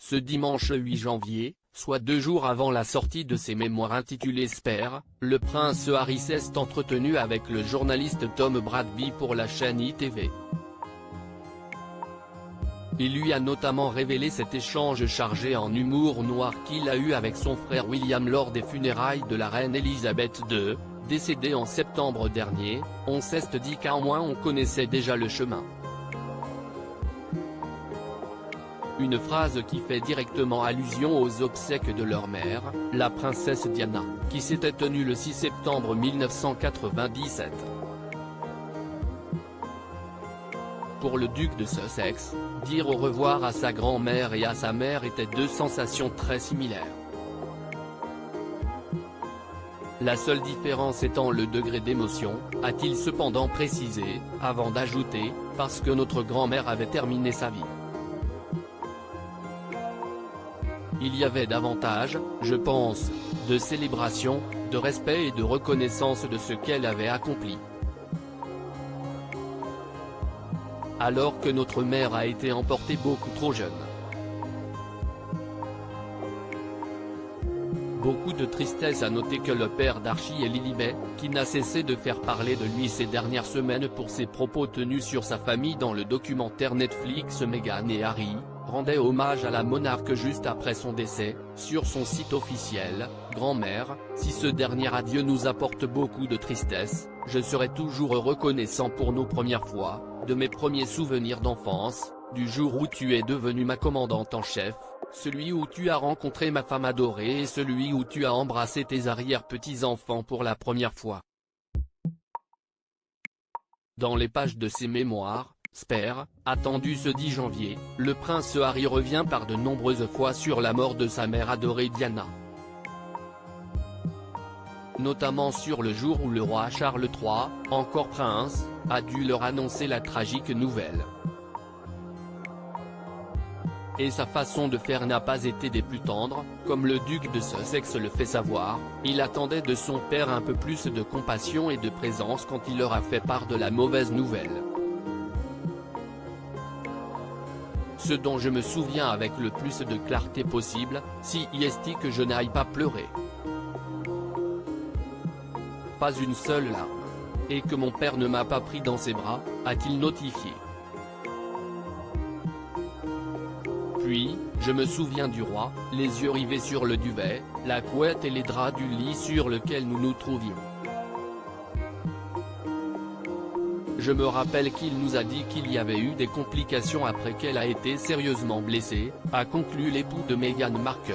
Ce dimanche 8 janvier, soit 2 jours avant la sortie de ses mémoires intitulées Spare, le prince Harry s'est entretenu avec le journaliste Tom Bradby pour la chaîne ITV. Il lui a notamment révélé cet échange chargé en humour noir qu'il a eu avec son frère William lors des funérailles de la reine Elisabeth II, décédée en septembre dernier. On s'est dit qu'à moins on connaissait déjà le chemin. Une phrase qui fait directement allusion aux obsèques de leur mère, la princesse Diana, qui s'était tenue le 6 septembre 1997. Pour le duc de Sussex, dire au revoir à sa grand-mère et à sa mère étaient deux sensations très similaires. La seule différence étant le degré d'émotion, a-t-il cependant précisé, avant d'ajouter, parce que notre grand-mère avait terminé sa vie. Il y avait davantage, je pense, de célébration, de respect et de reconnaissance de ce qu'elle avait accompli. Alors que notre mère a été emportée beaucoup trop jeune. Beaucoup de tristesse à noter que le père d'Archie et Lilibet, qui n'a cessé de faire parler de lui ces dernières semaines pour ses propos tenus sur sa famille dans le documentaire Netflix Meghan et Harry, rendait hommage à la monarque juste après son décès. Sur son site officiel, Grand-mère, si ce dernier adieu nous apporte beaucoup de tristesse, je serai toujours reconnaissant pour nos premières fois, de mes premiers souvenirs d'enfance, du jour où tu es devenue ma commandante en chef, celui où tu as rencontré ma femme adorée et celui où tu as embrassé tes arrière-petits-enfants pour la première fois. Dans les pages de ses mémoires, Spare, attendu ce 10 janvier, le prince Harry revient par de nombreuses fois sur la mort de sa mère adorée Diana. Notamment sur le jour où le roi Charles III, encore prince, a dû leur annoncer la tragique nouvelle. Et sa façon de faire n'a pas été des plus tendres, comme le duc de Sussex le fait savoir, il attendait de son père un peu plus de compassion et de présence quand il leur a fait part de la mauvaise nouvelle. Ce dont je me souviens avec le plus de clarté possible, si est que je n'aille pas pleurer. Pas une seule larme. Et que mon père ne m'a pas pris dans ses bras, a-t-il notifié. Puis, je me souviens du roi, les yeux rivés sur le duvet, la couette et les draps du lit sur lequel nous nous trouvions. Je me rappelle qu'il nous a dit qu'il y avait eu des complications après qu'elle a été sérieusement blessée, a conclu l'époux de Meghan Markle.